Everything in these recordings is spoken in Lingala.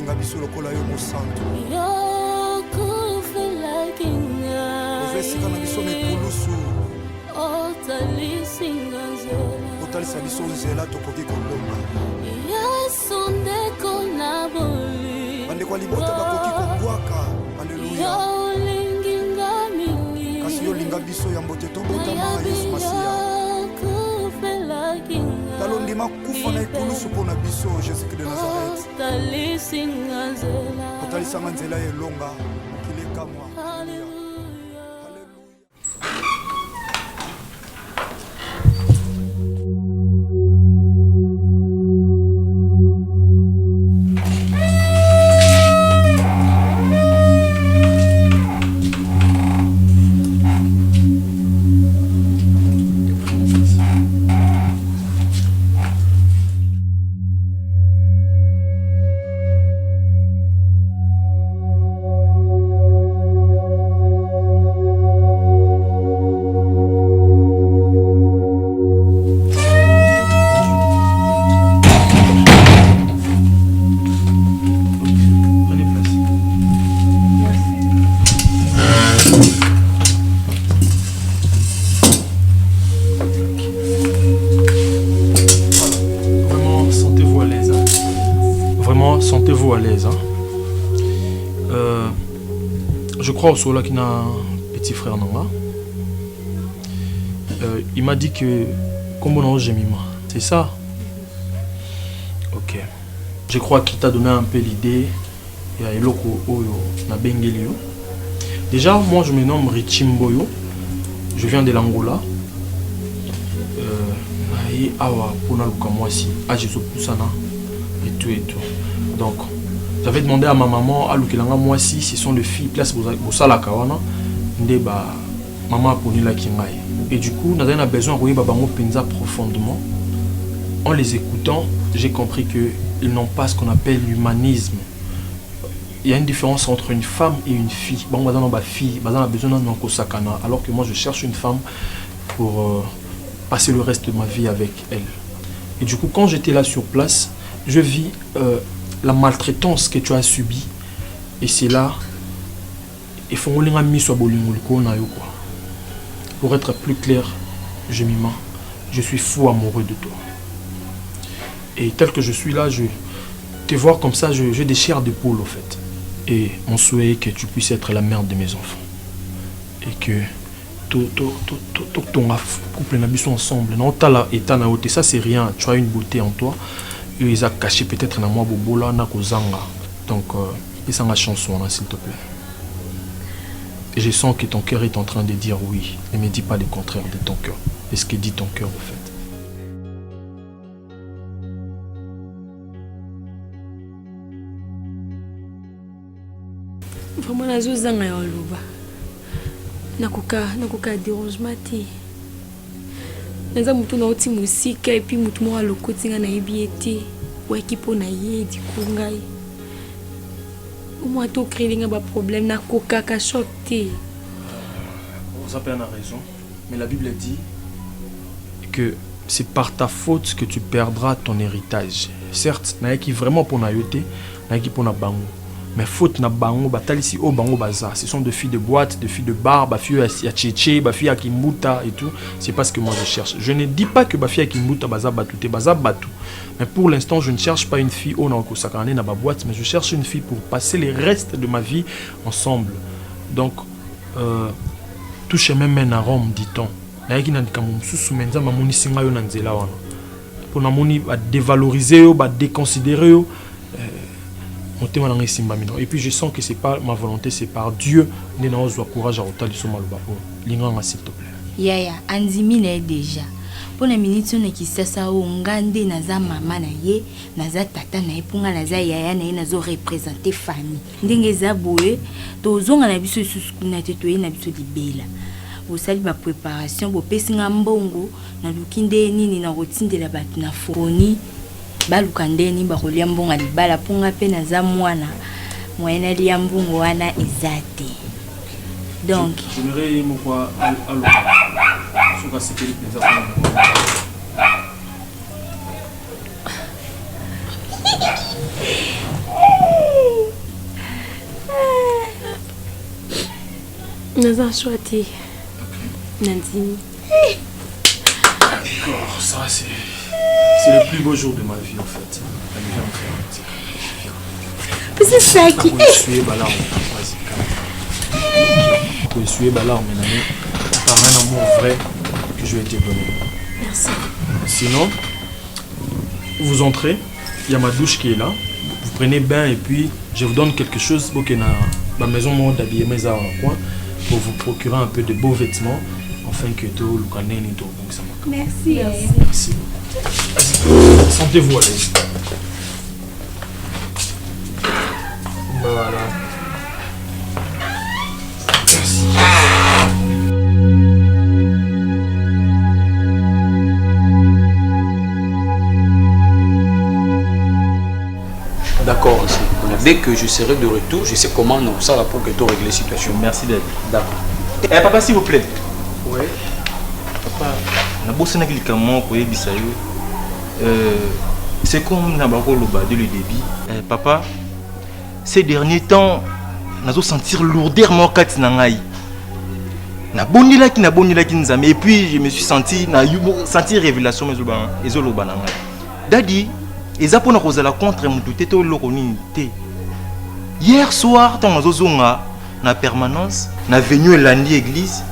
linga biso lokola yo mosantu. Ovesika na biso mekulusu. Otalisa biso nzela tokoki kolonga. Bandeko libota bakoki kobwaka. Alleluya. Kasi yo linga biso ya mbote tobotama Yesu Masiya. Talondima kufa na ekulusu pona biso Jésus-Christ de Nazareth. Otalisa nzela elonga kileka mwa. Sentez-vous à l'aise. Hein? Je crois au Sola qui a un petit frère Nanga. Il m'a dit que comme on a Jemima, c'est ça? Ok. Je crois qu'il t'a donné un peu l'idée. Déjà, moi je me nomme Richimboyo. Je viens de l'Angola. Et tout et tout. Donc, j'avais demandé à ma maman, à Lukelanga, moi si ce sont les filles, place Bosala Kawana, maman a poni la Kingaï. Et du coup, nous avons besoin de Babango Penza profondément. En les écoutant, j'ai compris qu'ils n'ont pas ce qu'on appelle l'humanisme. Il y a une différence entre une femme et une fille. Bon, on a fille, on a besoin d'un sakana, alors que moi je cherche une femme pour passer le reste de ma vie avec elle. Et du coup, quand j'étais là sur place, je vis la maltraitance que tu as subie. Et c'est là, il faut que pour être plus clair, je suis fou amoureux de toi. Et tel que je suis là, je te vois comme ça, je déchire des poules au fait. Et mon souhait est que tu puisses être la mère de mes enfants. Et que ton couple n'habite ensemble. Ça c'est rien, tu as une beauté en toi. Ils ont caché peut-être dans moi bobola na kozanga. Donc ils sont la chanson s'il te plaît. Et je sens que ton cœur est en train de dire oui. Ne me dis pas le contraire de ton cœur. C'est ce que dit ton cœur au fait. Vraiment nazozanga ya loba. Nakoka dérangement te. Naza mutu na oti musika et puis mutu mo alokotinga na yebiete ou ekipo na ye di kungai. Au moins to créer ba problème na koka ka choc te. Vous avez raison, mais la Bible dit que c'est par ta faute que tu perdras ton héritage. Certes, na qui vraiment pour na yote, na qui pour na bango. Mais faute na bango batalisi o bango baza, ce sont des filles de boîte, des filles de bar, ba filles ya tchétché, ba filles ya kimbuta et tout. C'est pas ce que moi je cherche. Je ne dis pas que ba filles ya kimbuta baza batute, baza batu. Mais pour l'instant, je ne cherche pas une fille au na kosakane na ba boîte, mais je cherche une fille pour passer les restes de ma vie ensemble. Donc tout chemin mène à Rome, dit-on. Na yaki na ndikamu mususu menza mamoni singa yo na nzela wana. Pour na moni ba dévaloriser yo, ba déconsidérer yo. Et puis je sens que c'est pas ma volonté, c'est par Dieu. Courage à s'il te plaît. Yaya, anzimine déjà. Pour la minute on qui sasa o ngande naza mama na ye, naza tata na epunga naza yaya na ye nazo représenter famille. Ndenge za boye, tozonga na biso susu na tetoye na biso libela. Vous savez ma préparation, bo pesinga mbongo na lukinde nini na rotindela batu na foni. Balukandeni bakolia mbonga libala ponga pe naza mwana moyena lia mbongo wana ezate. Donc j'aimerais me voir allo sur la sécurité des affaires. Naza choisi. Nandini. D'accord, ça c'est le plus beau jour de ma vie en fait. Mais c'est ça qui est. Essuyer ma larme. Vas-y, calme. Essuyer ma larme, par un amour vrai que je vais te donner. Merci. Sinon, vous entrez, il y a ma douche qui est là. Vous prenez bain et puis je vous donne quelque chose pour que ma maison m'ont d'habiller mes arts en coin pour vous procurer un peu de beaux vêtements afin que tout le canet n'est tout bon que ça marque. Merci. Merci. Vas-y, sentez-vous à l'aise. Voilà. Merci. D'accord, dès que je serai de retour, je sais comment non, ça va pour que tu règles la situation. Merci d'être. D'accord. Eh papa, s'il vous plaît. Ouais. Papa, on a bossé avec les camons pour Ebisayo. C'est comme Nabako Loba de le débit. Papa, ces derniers temps, on a sentir lourdeur mon kat nangai. Na boni la ki nzame et puis je me suis senti révélation mais ezoloba nangai. Daddy, ezapona kozala contre mututé to lokoni te. Hier soir, tant azozonga na permanence, na venu lundi église,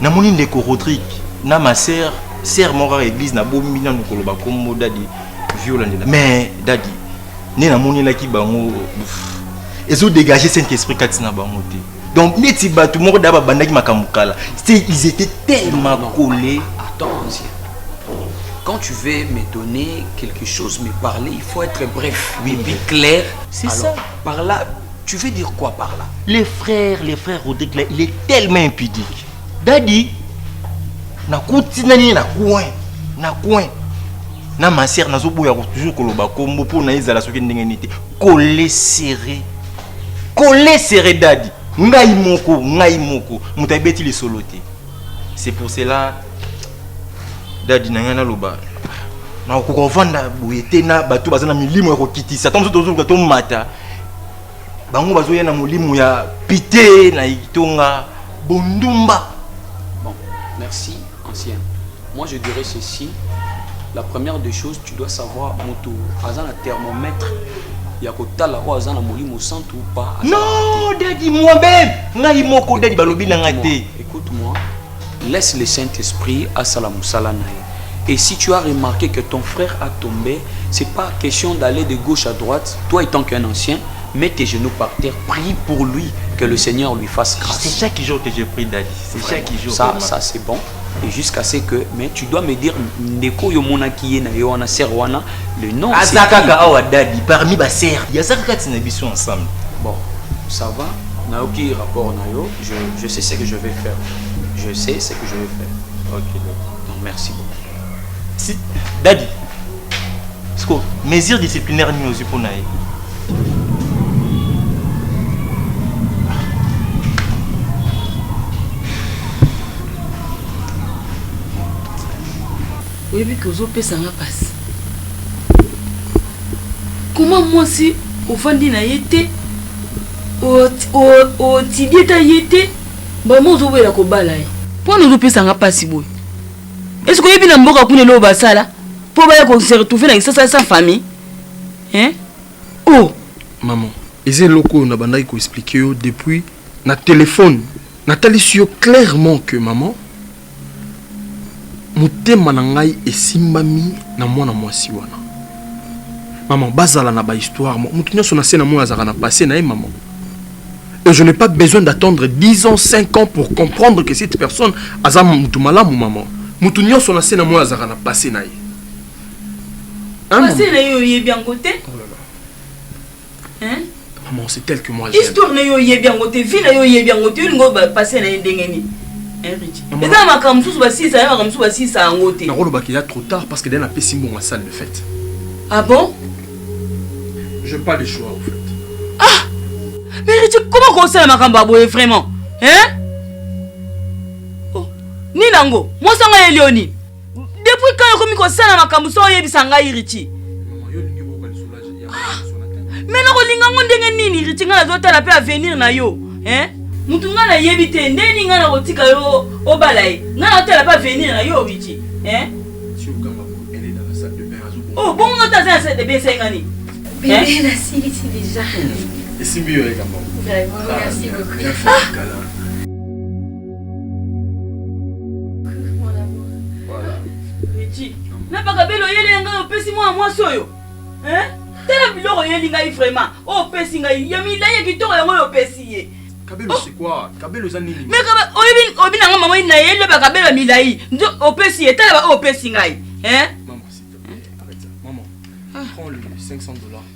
na moni ndeko Rodrigue, na ma sœur mora église na bomi na nkoloba kombo Daddy violande. Mais Daddy, né na moni la ki bango ezo dégager Saint-Esprit katina bango te. Donc neti batu moko daba bandaki makamukala. Ils étaient tellement collés. Attends, ancien. Quand tu veux me donner quelque chose, me parler, il faut être bref, oui, mais clair. C'est alors, ça. Par là, tu veux dire quoi par là? Les frères Rodrigue, là, il est tellement impudique. Daddy, na kuti nani na coin. Na ma sœur na zobo ya toujours koloba kombo pour na izala soki ndenge nité. Collé serré, Daddy. Ngai moko, mutabeti les soloté. C'est pour cela, Daddy nangana loba. Na kokovanda boyete na batu bazana milimo ya kokitisa. Tomso tozo to mata. Bango bazoya na molimo ya pité na itonga bondumba. Bon, merci, ancien. Moi, je dirais ceci. La première des choses, tu dois savoir, moto, azan la thermomètre, yakotala ou azan la molimo sant ou pas. Non, Daddy, moi-même. Ngai moko Daddy balobi na ngate. Écoute-moi, laisse le Saint-Esprit à Salamoussala. Et si tu as remarqué que ton frère a tombé, c'est pas question d'aller de gauche à droite. Toi étant qu'un ancien, mets tes genoux par terre, prie pour lui, que le Seigneur lui fasse grâce. C'est chaque jour que je prie, Daddy. C'est chaque jour. Ça c'est bon. Et jusqu'à ce que, mais tu dois me dire, Ndeko Yomona qui est na Yoana Serwana, le nom. Azakaka awa Daddy, parmi ma sœur. Il y a ça qui est biso ensemble. Bon, ça va. N'a aucun rapport na yo. Je sais ce que je vais faire. Je sais ce que je vais faire. Ok. Donc merci beaucoup. Si, Daddy, est-ce que mesures disciplinaires ni aux Yuponaï? Oui, mais que vous avez ça passe. Comment moi si au fond d'une aïté, au tidier taïté, bah moi je vais la cobala. Pour nous avez ça passe boy. Est-ce que vous avez bien mboka kune lo basala? Pour bien se retrouver dans sa famille, hein? Oh, Maman, les locaux na bandai ko expliquer depuis na téléphone. Nathalie sur clairement que maman motema na ngai esimbami na mwana mwasi wana. Maman, bazala na ba histoire, mutu nyonso na sena mo azaka na passé na maman. Et je n'ai pas besoin d'attendre 10 ans, 5 ans pour comprendre que cette personne aza mutu malamu maman. Mutu nyonso na sena mo azaka na passé na ye. passé na yo yé bien côté. Oh là là. Hein? Maman, c'est tel que moi j'aime. Histoire na yo yé bien côté, vie na yo yé bien côté, une go passé na ndengeni. Et ça m'a comme sous basi ça m'a comme sous basi ça en côté. Na rolo bakila trop tard parce que dans la pessimbo ma salle de fête. Ah bon? Je n'ai pas le choix en fait. Ah! Mais comment qu'on sait ma cambaboye vraiment? Hein? Oh, ni nango, moi ça m'a Léonie. Depuis quand il a ça na makambu so yebisanga irichi. Mais na kolinga ngondenge nini irichi nga zotala pe avenir na yo, hein? mutu nga na yebi te ndeni nga na kotika yo obalaye nga na otala pas venir na yo bichi hein Si vous elle est dans la salle de bain oh bon nga ta salle de bain c'est ngani Bébé, la Sylvie, c'est déjà. et c'est mieux avec un bon. Vraiment, merci beaucoup. Bien fait le câlin. Mon amour. Voilà. bichi na bakabelo yele nga opesi mwa mwasi oyo hein tala biloko yeli ngai vraiment opesi ngai ya milaye kitoko yango opesi ye Kabelo c'est quoi? Kabelo ça nini? mais obi nanga mama na yele bakabelo milayi ndo opesi ye tala ba opesi ngai hein Maman s'il te plaît, arrête ça. Maman, prends le $500,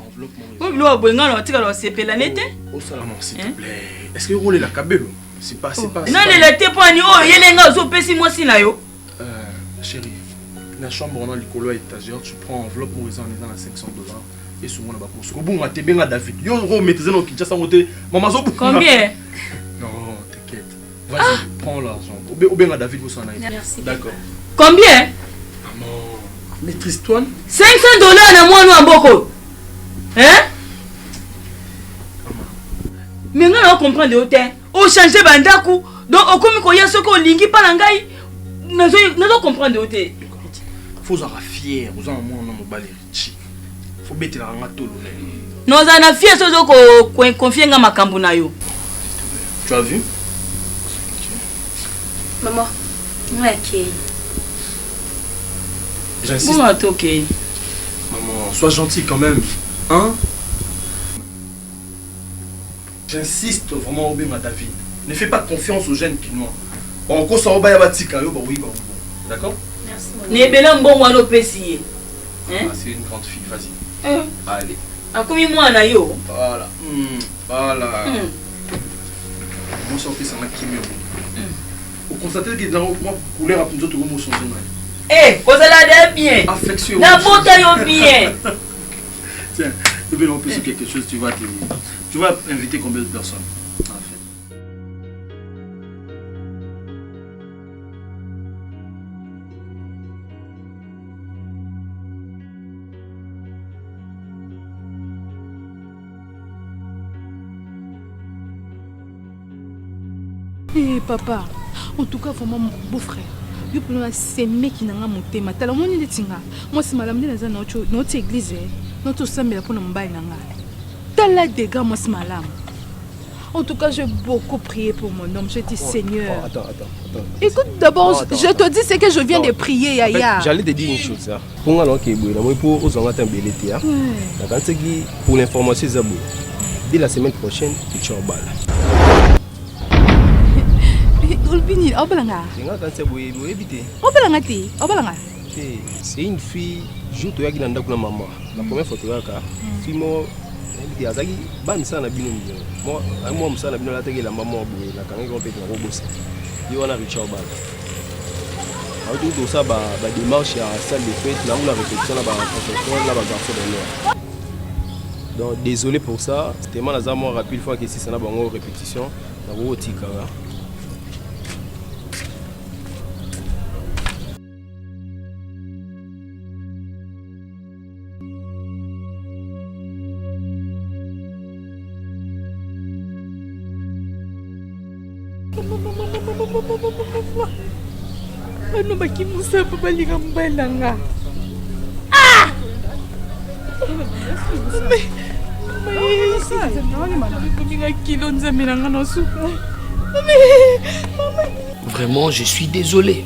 enveloppe mon obi lo bwenga na tika lo sepela nete Oh ça maman s'il te plaît. Est-ce que vous voulez la Kabelo? C'est pas non le te point oh yele nga zo opesi mwasi na yo chérie, la chambre on a l'écolo à étagère, tu prends enveloppe mon raison dans $500 et sur mon là-bas pour ce que bon t'es bien à David. Yo remettez dans Kinshasa monter maman zo. combien Non, t'inquiète. Vas-y, prends l'argent. Ou bien à David vous s'en allez. Merci. D'accord. combien Maman, maîtrise-toi. $500 na mwana mboko hein mais nga na comprendre yo te o changer bandaku donc okomi ko yeso ko lingi pa na ngai nazo comprendre yo te Faut être fier, vous en moi on mobile richi. Faut mettre la ranga tolo. noza na fie so zo ko confier nga makambo na yo Tu as vu? Maman, ok. J'insiste. bon atoke Maman, sois gentil quand même. Hein? J'insiste vraiment au bien à David. Ne fais pas confiance aux jeunes qui noient. Bon, encore ça va y avoir tika yo, bah oui, bah oui. D'accord? Merci, mon ne ebela mbongo wana opesi ye Ah, c'est une grande fille, vas-y. Allez. akomi mwana yo Voilà. Voilà. Moi, ça fait ça m'a qui mieux. Vous constatez que dans moi, couleur à plus d'autres mots sont eh kozala de bien affection. na bota yo bien Tiens, je vais lancer quelque chose, tu vas inviter combien de personnes? En fait. Eh papa, en tout cas vraiment mon beau-frère. Yo pour c'est mec qui n'a pas monté ma tala moni de tinga. Moi c'est madame de dans notre église, notre samedi pour nous mbaye nanga. Tala dégâts moi c'est malam. En tout cas, j'ai beaucoup prié pour mon homme. Je dis Seigneur. Attends. Écoute d'abord, Attends, je te dis ce que je viens de prier Yaya. J'allais te dire une chose ça. Pour moi pour aux enfants belleté. Pour l'information Zabou. Dès la semaine prochaine, tu es en balle. C'est une fille, je te dis que maman. La première photo fille azaki ba misala na bino mo moi misala na bino la teke la maman boye la kangi ko pete na robosa yo wana Richard Bala auto do ça ba démarche à salle de fête na la répétition là ba professeur là ba garçon de donc désolé pour ça c'était mal à moi rapide fois que si ça na bango répétition na go tika Ano baki musa pabalinga mbalanga. Vraiment, je suis désolé.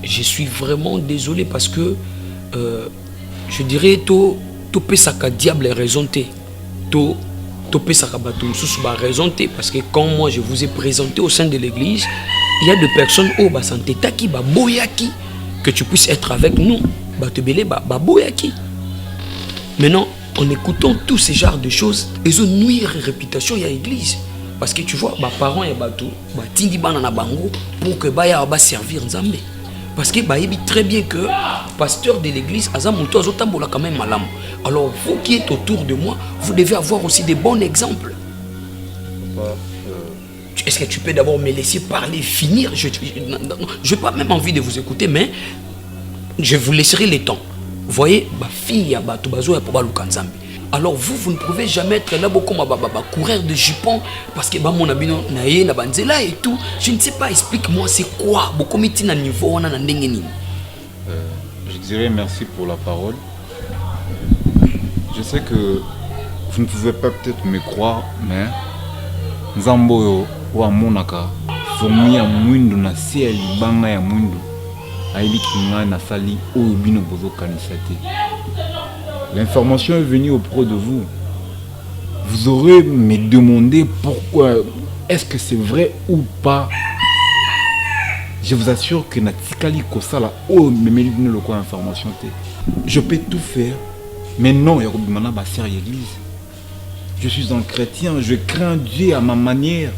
Je suis vraiment désolé parce que je dirais tout pesaka diable est raison tout pesaka batum sous ba raison parce que quand moi je vous ai présenté au sein de l'église, il y a des personnes au ba santé taki ba boyaki que tu puisses être avec nous ba te belé ba boyaki. Maintenant, en écoutant tous ces genres de choses, ils ont nuire réputation il y a l'église parce que tu vois ba parents ya bato ba tindi bana na bango pour que ba ya ba servir Nzambe. Parce que bah, il dit très bien que pasteur de l'église, quand même malam. Alors vous qui êtes autour de moi, vous devez avoir aussi des bons exemples. Est-ce que tu peux d'abord me laisser parler, finir? Je n'ai pas même envie de vous écouter, mais je vous laisserai le temps. Vous voyez, ma fille, Alors vous ne pouvez jamais être là comme coureur de jupons parce que mon abino naie na banzela et tout. Je ne sais pas, explique-moi c'est quoi beaucoup miti na niveau na ndengeni. Je dirais merci pour la parole. Je sais que vous ne pouvez pas peut-être me croire, mais Nzambo wa monaka fourmi ya mwindu na si ya libanga ya mwindu aibi kinga na sali oyo bino bozo kanisa te. L'information est venue auprès de vous. Vous aurez me demandé pourquoi, est-ce que c'est vrai ou pas. Je vous assure que na tikali kosala oyo memeli bino loko information te. Je peux tout faire, mais non, yakobimana ba sœur l'église. Je suis un chrétien, je crains Dieu à ma manière.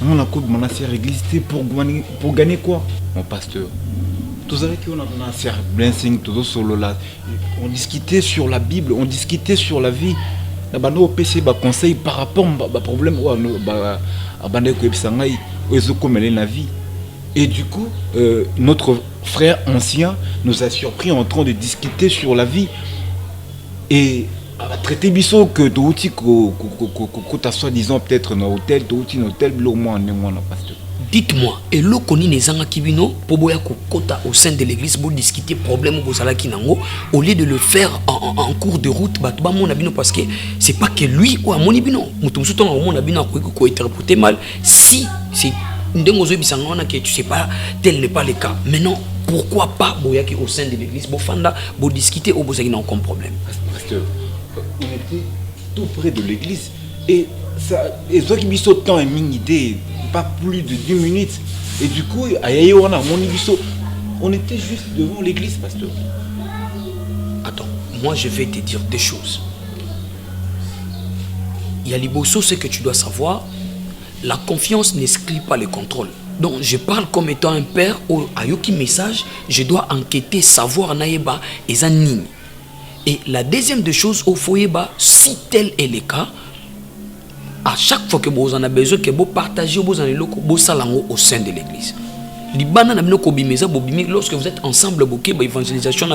On a quoi de mon sœur l'église pour gagner quoi, mon pasteur? Tous avec qui on a sœur Blessing, tous solo là. On discutait sur la Bible, on discutait sur la vie. Là-bas, nous, PC, conseil par rapport au problème la vie. Et du coup, notre frère ancien nous a surpris en train de discuter sur la vie. Et traiter biso que tu t'assois disons peut-être dans hôtel, tu hôtel, pasteur. Dites-moi, et l'eau koni nezanga kibino pour boya kota au sein de l'église pour discuter problème au sala kinango au lieu de le faire en cours de route batuba mon abino parce que c'est pas que lui ou amoni bino mutumsu tonga mon abino ko interpréter mal si c'est ndengozo bisanga na que tu sais pas tel n'est pas le cas. Maintenant pourquoi pas boya qui au sein de l'église bofanda bo discuter au bosaki na comme problème. Pasteur, on était tout près de l'église et ça et ceux qui biso temps une idée pas plus de 10 minutes et du coup on était juste devant l'église, pasteur. Attends, moi je vais te dire des choses. Il y a Liboso, ce que tu dois savoir, la confiance n'exclut pas le contrôle. Donc je parle comme étant un père ou ayoki message, je dois enquêter, savoir naïba et zanini. Et la deuxième des choses au foyeba, si tel est le cas, à chaque fois que vous en avez besoin, que vous partagez vos salango au sein de l'église. Lorsque vous êtes ensemble, l'évangélisation,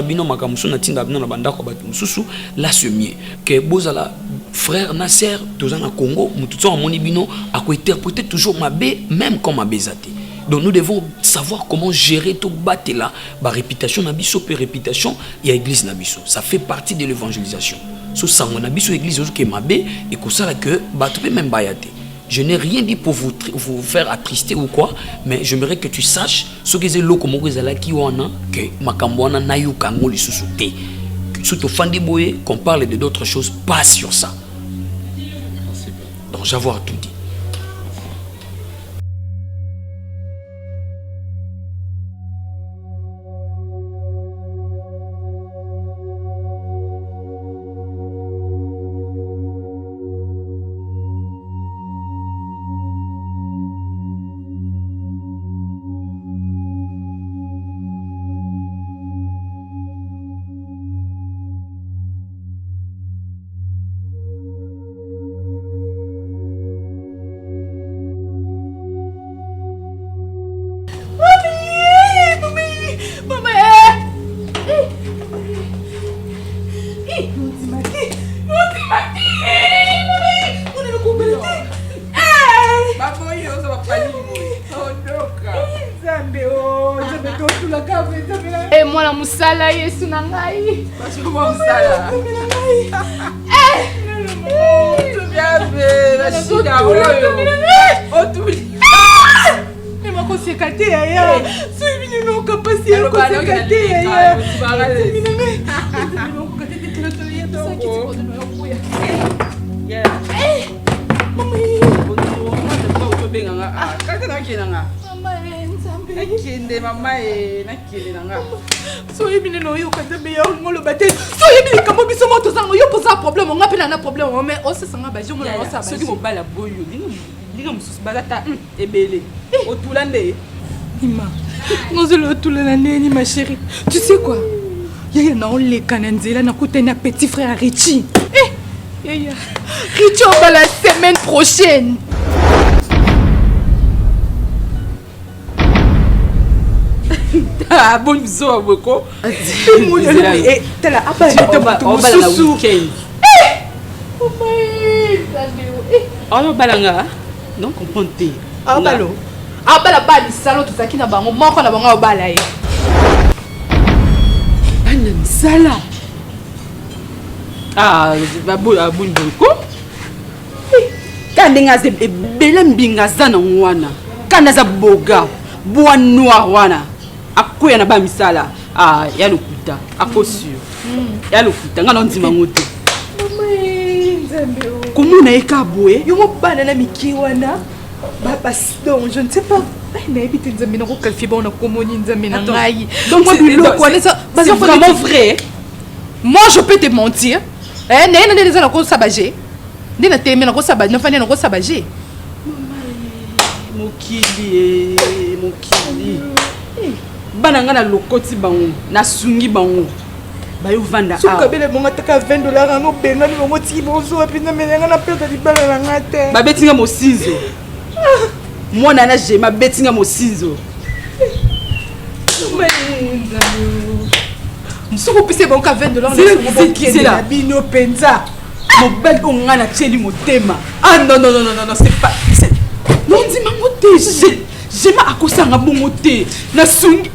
là c'est mieux. Que vous avez frère, Nasser, tous en Congo, nous tous en Monibino, à quoi interpréter toujours ma bé, même comme ma bézate. Donc nous devons savoir comment gérer tout battre là, ma réputation, nabiso, réputation, il y a église nabiso. Ça fait partie de l'évangélisation. So sango nabiso église qui est ma bé et que ça que battre même bayate. Je n'ai rien dit pour vous faire attrister ou quoi, mais j'aimerais que tu saches ce que c'est là comme vous allez qui wana que makambwana nayu kango li susute. Surtout fandi boye qu'on parle de d'autres choses, pas sur ça. Donc j'avoir tout dit. Mwana musala Yesu na ngai. Basho musala. Tu biabe, la shida oyo. Otuli. Ne makose kate ya. So ibini no kapasi ya kose kate ya. Nakende mama nakende nanga. So yebini no yo kande be yo ngolo bate. So yebini kamo biso moto zango yo posa problème on ngapela na problème mais o se sanga ba jo ngolo o sa ba. So ki mo bala boyo linga mususu balata ebele. Otulande. Ima. Ngozolo otulande ni ma chérie. Tu sais quoi? Yaya na on le kananzela na kutena petit frère Richie. Yaya. Richie on va la semaine prochaine. Ah, bon, bisous, Aboko. T'es là, oh, balanga. Non, comprends. Ah, balo. Ah, bala bali salon tout ça qui n'a pas mon manque na bango bala ye. Bana misala. Ah, babu Boko. Quand nga ze bela mbinga zana wana. Kana za boga, bois noir wana. Akoya na ba misala. Ah, ya lokuta. Akosio. Ya lokuta nga nondima ngote. Comment on a écaboué? Yo mo bana na miki wana. Donc je ne sais pas. Donc c'est vraiment vrai. Moi je peux te mentir. Mokili. Bananga na lokoti bango, na sungi bango. Bayo vanda. Sukabele monga taka $20 ngo benga ni ngo ti bozo apina menanga na perdre di bala na ngate. Ba betinga mosinzo. Moi nana j'ai ma betinga mosinzo. Soko pise bon ka $20 c'est là bino penza. Mon bel onga na tcheli motema. Ah non, c'est pas non dis ma moté. J'ai ma akosanga bongo te. Na sungi.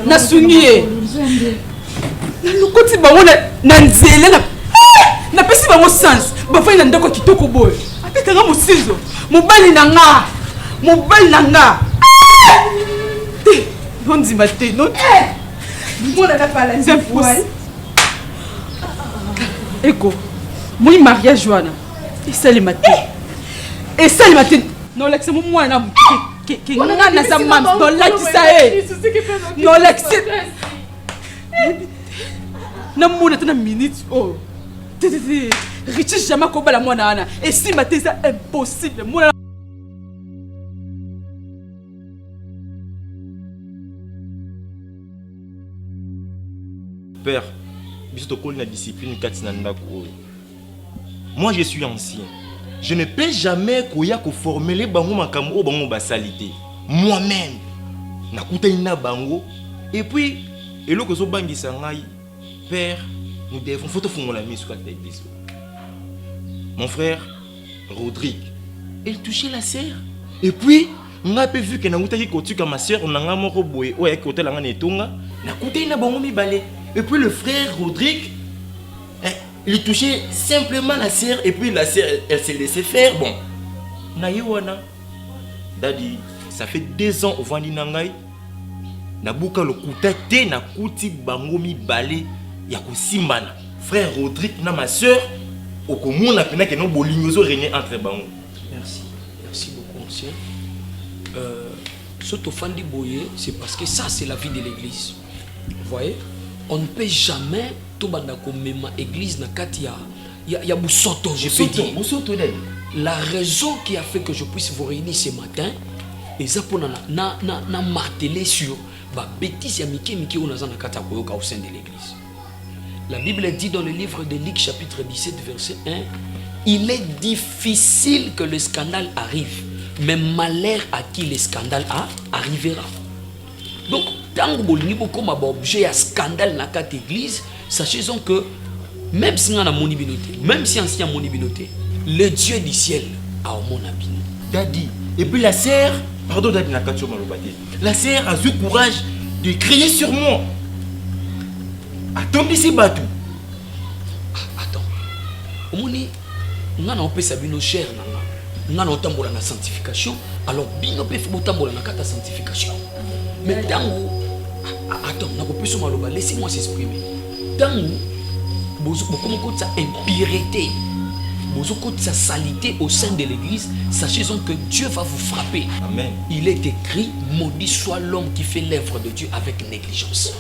Na sungi. Na lokoti bango na nzela na pesi bango sens. Ba fa ina ndako kitoko boy. Apetanga mosinzo. Mobali nanga. Non dis ma te. Non. Moi na pas la zefouai. Eko. Moi mariage Joana. Et ça le matin. Non l'ex moi na que nga na sa mam dans l'ex ça non l'ex na mona tana minute oh Richie jamais ko bala mwana ana et si matin c'est impossible moi. Père, la discipline. Moi je suis ancien. Je ne peux jamais former les bango makambo bango basalité. Moi-même, nakuta ina bango et puis eloko zo bangisa ngai. Père, nous devons faut faire la mise sur la église. Mon frère Rodrigue, il touchait la sœur et puis on a vu que nakuta ki kotuka ma sœur nanga moko boye o ya kote la ngana etonga nakuta ina bango mi balé. Et puis le frère Rodrigue, il touchait simplement la sœur et puis la sœur elle s'est laissée faire. Bon, naïwana, Daddy, ça fait 2 ans au Vandi Nangai. Nabuka le koutate na kuti bango mi balé yako simbana. Frère Rodrigue na ma sœur au commun na pena que no bolingozo régner entre bango. Merci beaucoup monsieur. Soto Fandi Boye, c'est parce que ça c'est la vie de l'église. Vous voyez? On ne peut jamais tout bandako mema église na katia ya busoto je peux dire. La raison qui a fait que je puisse vous réunir ce matin et ça pour na marteler sur ba bêtise ya miki on a na katia koyoka au sein de l'église. La Bible dit dans le livre de Luc chapitre 17 verset 1, il est difficile que le scandale arrive, mais malheur à qui le scandale arrivera. Donc tant que vous avez comme objet à scandale dans cette église, sachez que même si on a mon ibinoté, même si on a mon ibinoté, le Dieu du ciel a mon abîme. Daddy, et puis la sœur, pardon Daddy n'a pas la sœur a eu le courage de crier sur moi. Attends ici bateau. Attends. On a un peu sabino cher on a un temps pour la sanctification, alors bino peut faire autant pour la sanctification. Mais tango, attends, laissez-moi s'exprimer. Tango, beaucoup de sa impureté, beaucoup de sa saleté au sein de l'église, sachez que Dieu va vous frapper. Amen. Il est écrit, maudit soit l'homme qui fait l'œuvre de Dieu avec négligence.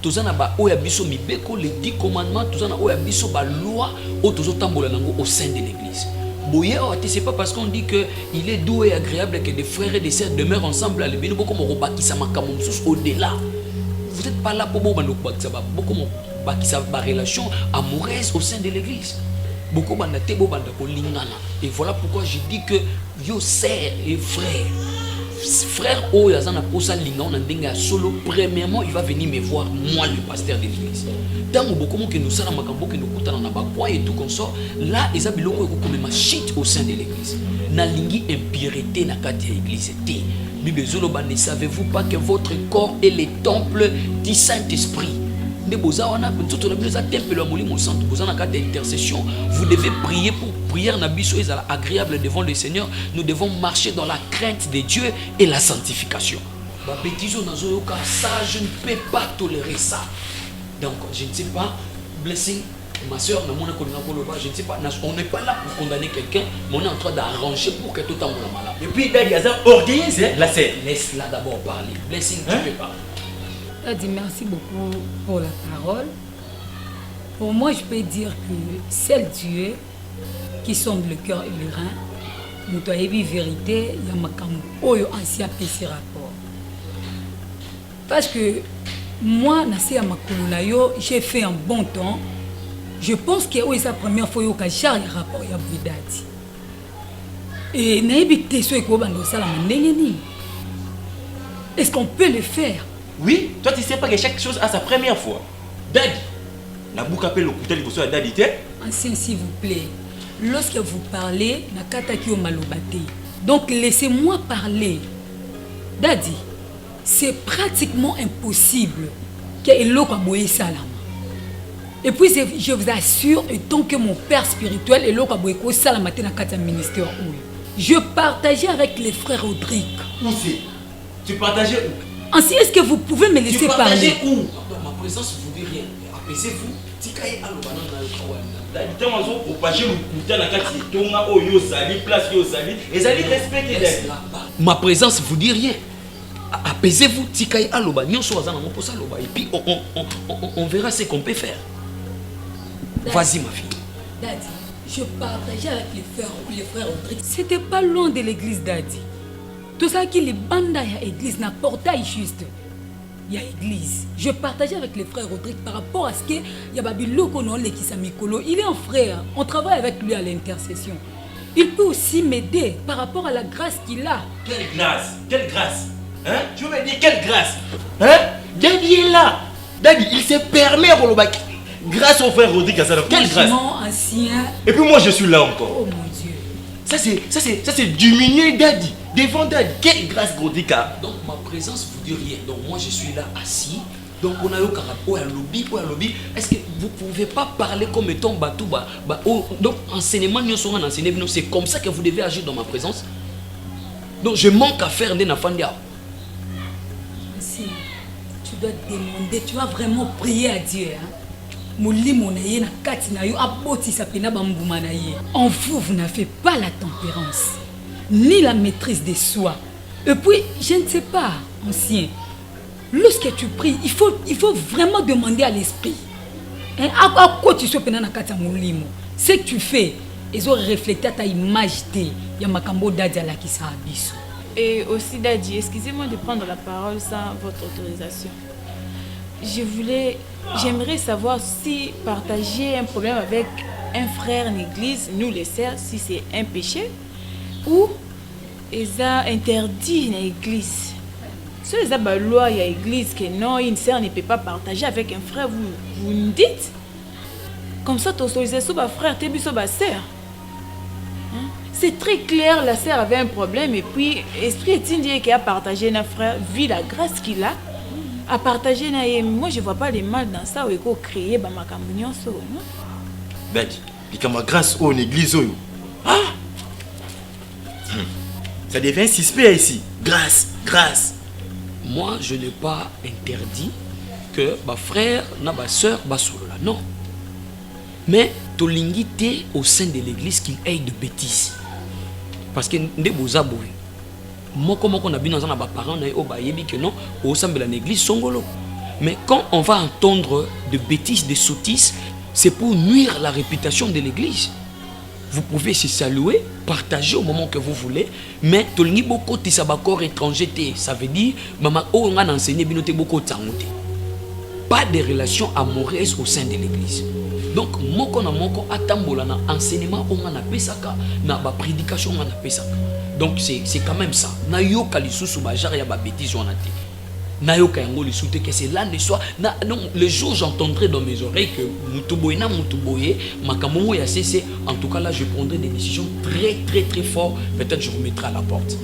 Tous en a les 10 commandements, tous en a la loi au sein de l'église. C'est pas parce qu'on dit qu'il est doux et agréable que des frères et des sœurs demeurent ensemble à l'église. Au-delà, vous n'êtes pas là pour beaucoup de relations amoureuses au sein de l'église. Et voilà pourquoi je dis que yo sœurs et frères, frère Oyazana Posa Linga Ndenga solo, premièrement, il va venir me voir, moi, le pasteur de l'église. Tant que nous sommes que nous coûtons et tout comme ça, là, ils ont comme ma shit au sein de l'église. Nalingi impureté na kati l'église. Ne savez-vous pas que votre corps est le temple du Saint-Esprit? Vous devez prier pour prière agréable devant le Seigneur. Nous devons marcher dans la crainte de Dieu et la sanctification. Ça, je ne peux pas tolérer ça. Donc, je ne sais pas, blessing, ma soeur, je ne sais pas, on n'est pas là pour condamner quelqu'un, mais on est en train d'arranger pour que tout le monde soit malade. Et puis, il y a orgueilleuse, la sœur. Laisse-la d'abord parler. Blessing, tu peux parler. Adi, merci beaucoup pour la parole. Pour moi, je peux dire que c'est Dieu qui sonde le cœur et le rein. Nous doit y vérité, il y a ma ancien PC rapport. Parce que moi, j'ai fait un bon temps. Je pense que c'est la première fois que j'ai un rapport avec Vidati. Et est-ce qu'on peut le faire? Oui, toi tu sais pas que chaque chose a sa première fois. Daddy, la boucle appelle le couteau de soit Daddy. Ancien, s'il vous plaît, lorsque vous parlez, donc laissez-moi parler. Daddy, c'est pratiquement impossible que l'eau boye salam. Et puis je vous assure, tant que mon père spirituel est l'eau boye salam na kata ministère. Je partageais avec les frères Rodrigue. Où c'est? Tu partageais où? Ainsi, est-ce que vous pouvez me laisser parler? Où? Dans ma présence, vous ne dites rien. Apaisez-vous. Tikaye alobana na yokawana. Dans au page le couteau na kati tonga oyo sali place yo sali et sali respecter. Ma présence vous dit rien. Apaisez-vous. Tikaye aloba nyonso azana mo posa loba et puis on verra ce qu'on peut faire. Vas-y ma fille. Daddy, je partageais avec les frères Rodrigue. C'était pas loin de l'église Daddy. Tout ça qui les bandes à l'église, n'a portail juste. Il y a l'église. Je partageais avec les frères Rodrigue par rapport à ce qu'il y a Babilo Konon Lekissamikolo. Il est un frère. On travaille avec lui à l'intercession. Il peut aussi m'aider par rapport à la grâce qu'il a. Quelle grâce? Quelle grâce? Hein? Tu me dis quelle grâce? Hein? Daddy est là. Daddy, il se permet à Rolobaki. Grâce au frère Rodrigue à ça. Quelle grâce? Ancien. Et puis moi je suis là encore. Oh mon Dieu. Ça c'est diminuer Daddy. Devant Daddy. Quelle grâce Rodrigue a. Donc ma présence vous dit rien. Donc moi je suis là assis. Donc on a eu caractère à lobby. Est-ce que vous pouvez pas parler comme étant batou donc enseignement c'est comme ça que vous devez agir dans ma présence. Donc je manque à faire des nafandia. Si tu dois demander, tu vas vraiment prier à Dieu. En vous, vous n'avez pas la tempérance, ni la maîtrise de soi. Et puis, je ne sais pas, ancien, lorsque tu pries, il faut vraiment demander à l'esprit. À quoi tu sois pendant la kata moulimo, ce que tu fais, ils ont reflété ta image de Yamakambo Daddy à la Kisa Abisso. Et aussi Daddy, excusez-moi de prendre la parole sans votre autorisation. J'aimerais savoir si partager un problème avec un frère en église, nous les sœurs, si c'est un péché ou ils ont interdit dans l'église. Si les a loi il y a l'église que non, une sœur ne peut pas partager avec un frère, vous nous dites comme ça, tu autorisez sur ma frère, tu es sur ma sœur. C'est très clair, la sœur avait un problème et puis l'esprit est indien qui a partagé notre frère, vu la grâce qu'il a. À partager, moi je vois pas les mal dans ça où il faut créer ma communion. Daddy, il y a grâce en église. Ah! Ça devient suspect ici. Grâce. Moi je n'ai pas interdit que ma frère, ma soeur, basolola. Non. Mais tu l'ingité au sein de l'église qu'il ait de bêtises. Parce que nous sommes moi comment on a bien dans nos parents que non au sein de l'église songolo. Mais quand on va entendre de bêtises, de sottises, c'est pour nuire la réputation de l'église. Vous pouvez se saluer, partager au moment que vous voulez, mais tolngi beaucoup de sabakor étranger, ça veut dire maman on a enseigné binoté beaucoup de pas de relations amoureuses au sein de l'église. Donc moko na moko atambola na enseignement on a pesaka na ba prédication on a pesaka. Donc c'est quand même ça. Nayoka lisusu ba genre ya ba bêtise on a dit. Nayoka yango lisusu que c'est là le soir. Non, le jour j'entendrai dans mes oreilles que mutuboye makamongo ya cessé. En tout cas là je prendrai des décisions très très très fortes. Peut-être je vous mettrai à la porte.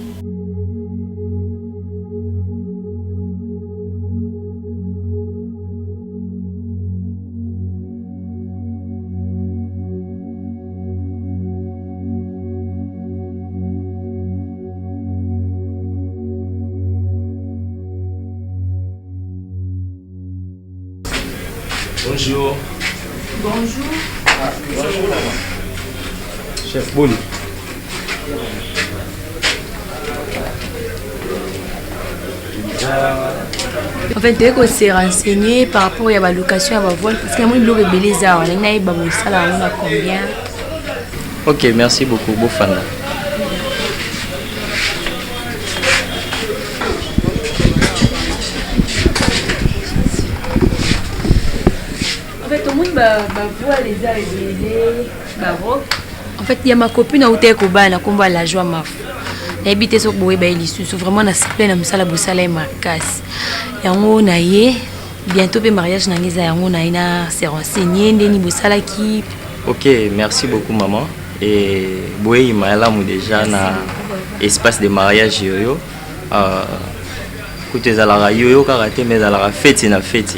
Bonjour. Bonjour. Bonjour, maman. Chef Boni. En fait, dès qu'on s'est renseigné par rapport à la location à la voile, parce qu'il y a beaucoup de belles arts, on a combien? Ok, merci beaucoup, Bofana. En fait, au monde, voile les arts en fait, il y a ma copine au Tekobana, qu'on va la joie ma habité sur Boé Baïlissu, vraiment na siple na musala busala markas. Yango na ye bientôt le mariage na ngiza yango na ina se renseigner ndeni busala ki. Ok, merci beaucoup maman. Et Boé imaela mu déjà na espace de mariage yoyo. Côté zalara yoyo karaté mais zalara fête na fête.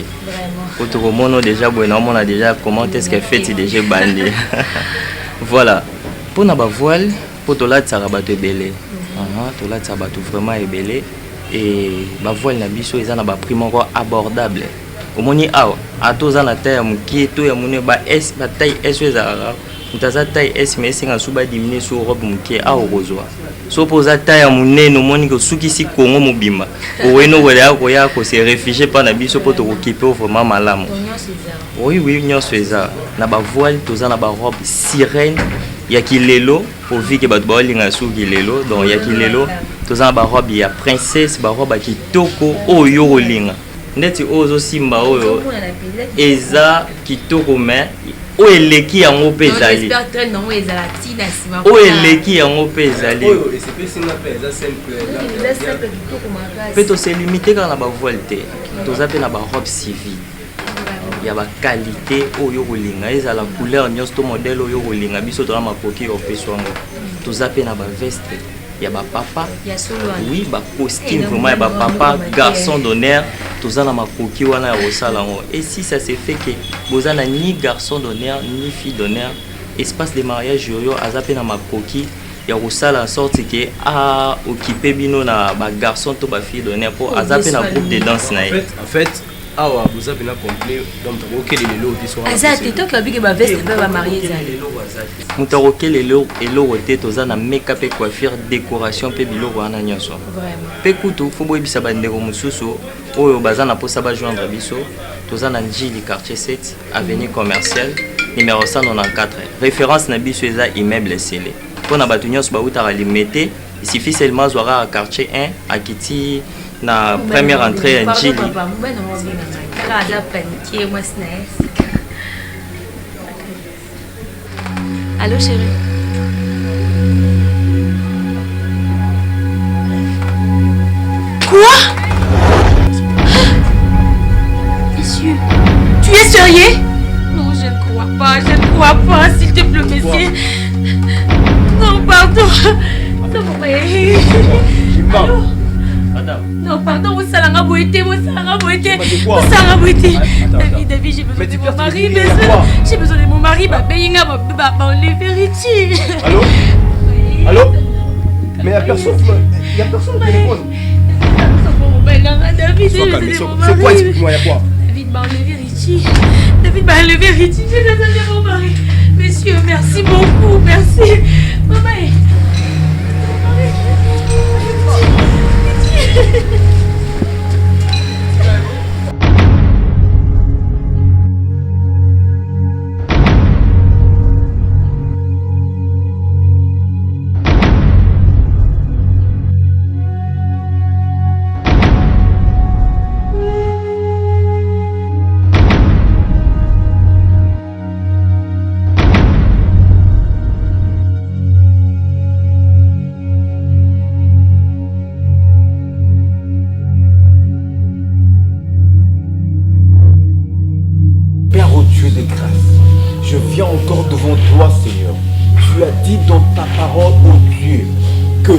Côté mono déjà Boé na on a déjà comment est-ce que fête déjà bandé. Voilà. Pour na ba voile pour to la tsarabato belé. To la tsarabato vraiment belé et ba voile na biso ezana ba prix moko abordable. Omoni awa atoza na taille ya mukie to ya mune ba S ba taille S ezara. Mutaza taille S mais singa suba diminuer sur robe mukie a rozwa. So poza taille ya mune no moni ko sukisi Congo mobima. Oweno wele ya ko se réfugié pa na biso poto ko kipe vraiment malamu. Oui oui nyonso ezara. Na ba voile toza na ba robe sirène ya kilelo pour vie que bato balinga suki lelo donc ya kilelo toza ba robe ya princesse ba robe kitoko oyo olinga ndeti ozo simba oyo eza kitoko mais o eleki yango pezali o eleki yango pezali peut to se limiter quand na ba voile te toza pe na ba robe civile. Il y a la qualité oyo kolinga eza la couleur nyos to modèle oyo kolinga biso to na makoki o peswango to zape na ba veste ya ba papa oui ba costume vraiment ya ba papa garçon d'honneur to za na makoki wana ya rosala ngo et si ça se fait que bozana ni garçon d'honneur ni fille d'honneur espace de mariage yoyo azape na makoki ya rosala en sorte que a occuper bino na ba garçon to ba fille d'honneur pour azape na groupe de danse na en fait awa vous avez bien compris donc OK les lots qui sont azate to ka bige ba veste ba marié zali mutaroke lelo elo te toza na make-up et coiffure décoration pe biloko wana nyonso vraiment pe kutu fo boyebisa bandeko mosusu oyo baza na posa ba joindre biso toza na Njili quartier 7 avenue commerciale numéro 194 référence na biso eza immeuble scellé pona batu nyonso ba utara limité il suffit seulement zoara à quartier 1 à Kiti na première entrée à Njili. Allô chérie. Quoi? Monsieur, tu es sérieux? Non, je ne crois pas, s'il te plaît, monsieur. Non, pardon. Allô? Non, pardon, vous salanga boité. David, j'ai besoin de mon mari, j'ai besoin de mon mari, enlever Richie. Allô? Allô? Mais il n'y a personne au téléphone. David, c'est quoi, explique-moi, il y a quoi? David m'a enlevé Richie, j'ai besoin de mon mari. Monsieur, merci beaucoup, merci. Maman, encore devant toi, Seigneur. Tu as dit dans ta parole, ô Dieu, que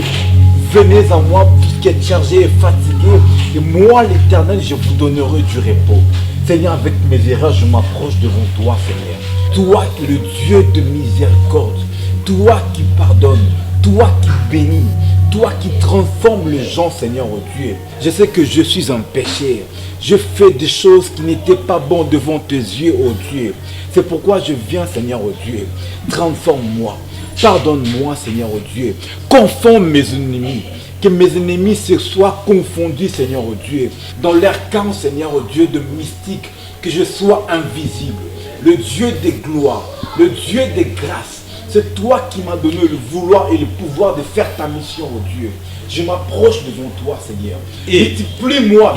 venez à moi, tous qui êtes chargés et fatigués, et moi, l'Éternel, je vous donnerai du repos. Seigneur, avec mes erreurs, je m'approche devant toi, Seigneur. Toi, le Dieu de miséricorde, toi qui pardonnes, toi qui bénis, toi qui transformes les gens, Seigneur, oh Dieu. Je sais que je suis un pécheur. Je fais des choses qui n'étaient pas bonnes devant tes yeux, oh Dieu. C'est pourquoi je viens, Seigneur, oh Dieu. Transforme-moi. Pardonne-moi, Seigneur, oh Dieu. Confonds mes ennemis. Que mes ennemis se soient confondus, Seigneur, oh Dieu. Dans leur camp, Seigneur, oh Dieu, de mystique. Que je sois invisible. Le Dieu des gloires. Le Dieu des grâces. C'est toi qui m'as donné le vouloir et le pouvoir de faire ta mission, oh Dieu. Je m'approche devant toi, Seigneur. Multiplie-moi.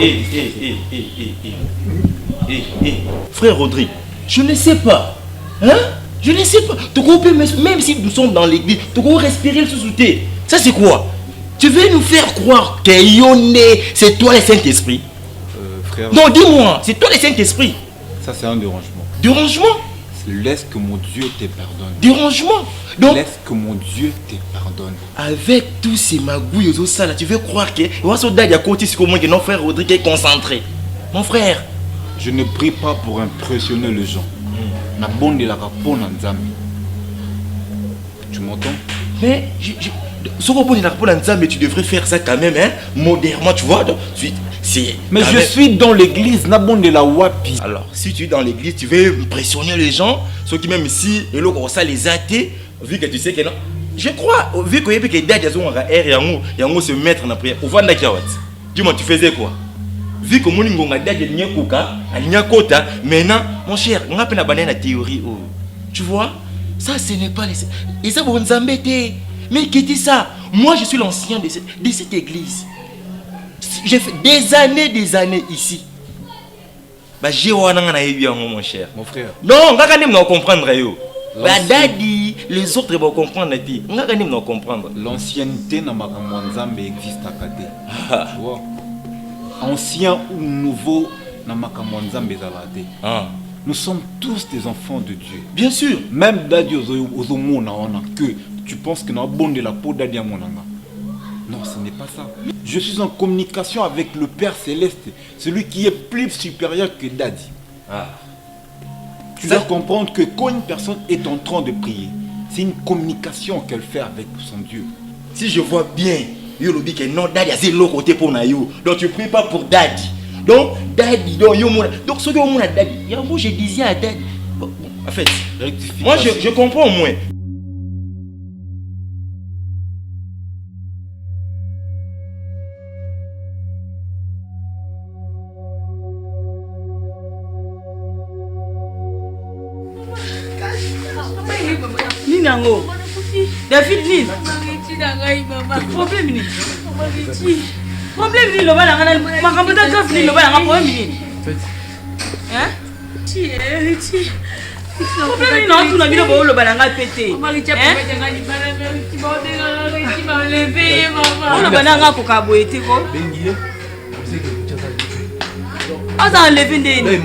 Frère Rodrigue, je ne sais pas. Hein? Je ne sais pas. Même si nous sommes dans l'église, tu peux respirer le sous-souté. Ça, c'est quoi? Tu veux nous faire croire que Yonné, c'est toi le Saint-Esprit? Frère. Non, dis-moi, c'est toi le Saint-Esprit. Ça, c'est un dérangement. Dérangement? Laisse que mon Dieu te pardonne. Dérangement? Donc, laisse que mon Dieu te pardonne. Avec tous ces magouilles aux ça là, tu veux croire que mon frère Rodrigue est concentré? Mon frère, je ne prie pas pour impressionner les gens. Tu m'entends? Mais tu devrais faire ça quand même, hein, modérément, tu vois. Donc, mais je suis dans l'église, wapi. Alors, si tu es dans l'église, tu veux impressionner les gens, ceux qui même ici, et là, ça les athées, vu que tu sais que non. Je crois, vu que les dates sont en air, et se mettre en prière. Dis-moi, tu faisais quoi? Vu que mon ingonga date de Nyakoka, à Nyakota, maintenant, mon cher, on a peine abandonné la théorie. Tu vois, ça, ce n'est pas les. Et ça, vous nous embêtez. Mais qui dit ça? Moi, je suis l'ancien de cette église. J'ai fait des années ici. Bah, j'ai mon cher. Mon frère. Non, on va quand même comprendre. Bah, daddy, les autres vont comprendre. On va quand même comprendre. L'ancienneté n'a pas existe à côté. Tu vois? Ancien ou nouveau n'a pas Nous sommes tous des enfants de Dieu. Bien sûr. Même daddy que tu penses que nous avons bon de la peau daddy à mon anga. Non, ce n'est pas ça. Je suis en communication avec le Père Céleste, celui qui est plus supérieur que Daddy. Tu dois comprendre que quand une personne est en train de prier, c'est une communication qu'elle fait avec son Dieu. Si je vois bien, que non, Daddy a zéro côté pour Nayo. Donc tu ne pries pas pour Daddy. Donc, Daddy, donc ce que vous avez Daddy, moi je disais à Daddy. Bon, en fait, moi je comprends au moins. Ninango. David Nil. Problème ni. Problème ni loba la ngana makamata grave ni loba la ngana problème ni. Hein? Problème ni non tu na bino bo loba la ngana pété. On loba na ngana ko ka boyete ko. Asa enlever ndeni.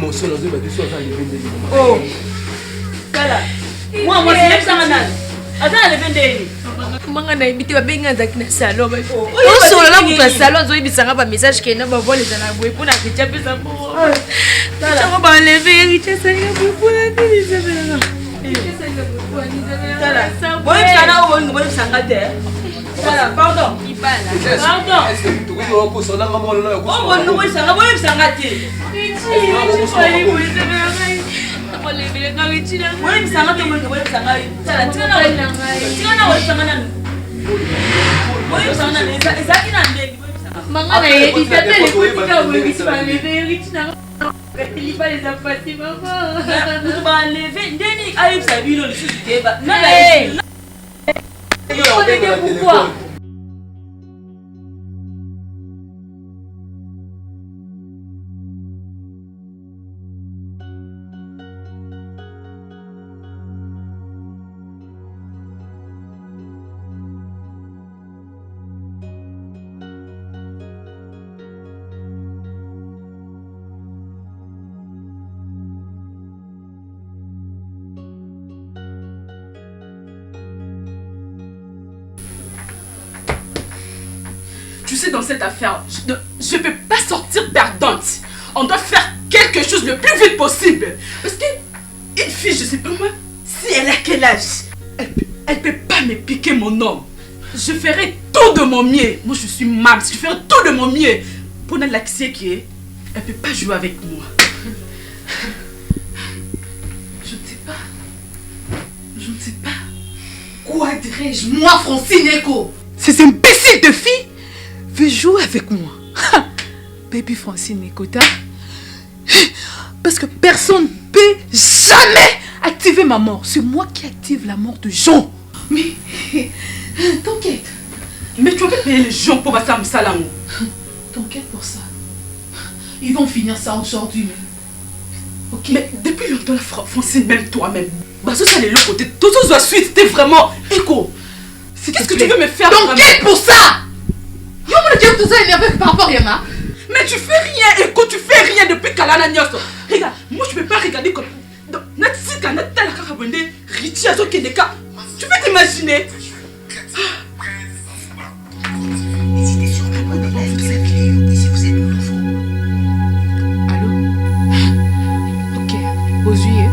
Oh. Kala. Moi c'est ça ngana. Asa enlever ndeni. Manga na ibiti babenga zaki na salon ba. O solo la mutu salon zo ibisanga ba message ke na ba vole za na boye pona ke chape sa po. Tala ba lever riche sa ya boye pona ni za bela. Tala. Boye sana o ngo boye sanga te. Tala, pardon. Ibala. Pardon. Est-ce que tu veux qu'on s'en a maman là? Oh bon boye sanga te. Boye sanga te boye sanga. Tala, tina na sanga na. Boye sanga na ezaki na ndenge. Manga na yedi tapele kutika boye bisba lever riche na. Il va les apporter, maman. Nous allons lever. Ndeni arrive sa vie, le sujet. Pourquoi? sais, dans cette affaire, je ne vais pas sortir perdante. On doit faire quelque chose le plus vite possible. Parce qu'une fille, je sais pas moi, si elle a quel âge, elle peut pas me piquer mon homme. Je ferai tout de mon mieux. Moi, je suis Mams, je ferai tout de mon mieux pour l'accès qui est. Elle peut pas jouer avec moi. Je ne sais pas. Je ne sais pas. Quoi dirais-je, moi, Francine Eko? Ces imbéciles de filles veulent jouer avec moi. Baby Francine Eko, parce que personne ne peut jamais activer ma mort. C'est moi qui active la mort de Jean. Mais t'inquiète. Mais tu vas pas payer les gens pour passer à Salamou. T'inquiète pour ça. Ils vont finir ça aujourd'hui. Ok. Mais depuis longtemps, Francine, même toi-même. Bah, ça, c'est le côté. Tout ça, suite, c'était vraiment écho. Qu'est-ce que tu veux me faire? T'inquiète pour ça. Yo, mon Dieu, tout ça énervé par rapport à Yama. Mais tu fais rien, écho, tu fais rien depuis Kalana Nyoso. Regarde, moi, je peux pas regarder comme. Tu peux t'imaginer? Allô? Ok, aux yeux.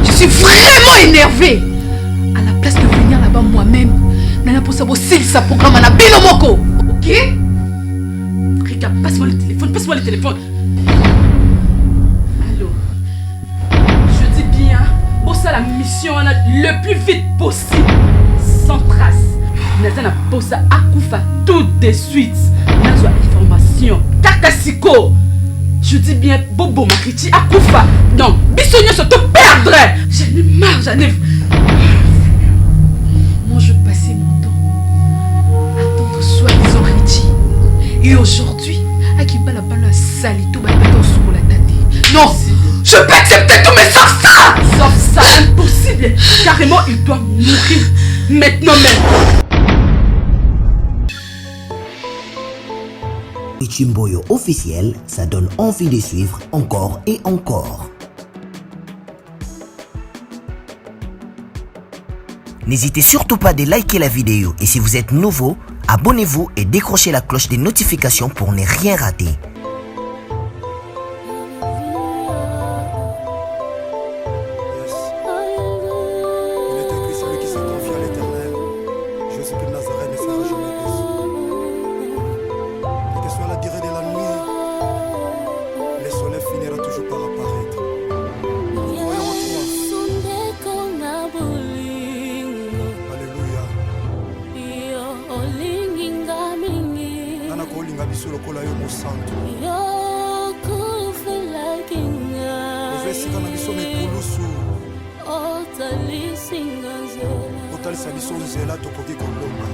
Je suis vraiment énervée. À la place de venir là-bas moi-même, Nana pour savoir si ça programme à la Binomoko. Ok? Regarde, passe-moi le téléphone. Allô? Je dis bien, pour ça la mission le plus vite possible, sans trace. Nathan pour ça Akufa tout de suite. Nazo information. Kakasiko. Je dis bien, Bobo Makriti Akufa. Non, Bissonio se te perdrait. J'en ai marre, Moi, je passais mon temps à attendre soi-disant Richie. Et aujourd'hui, Akiba la balle à Salito, bah, sur la tête. Non, je peux accepter tout, mais sauf ça! Sauf ça, impossible. Carrément, il doit mourir. Maintenant même. Chimboyo officiel, ça donne envie de suivre encore et encore. N'hésitez surtout pas de liker la vidéo et si vous êtes nouveau, abonnez-vous et décrochez la cloche des notifications pour ne rien rater. Otalisa biso nzela tokoki kolonga.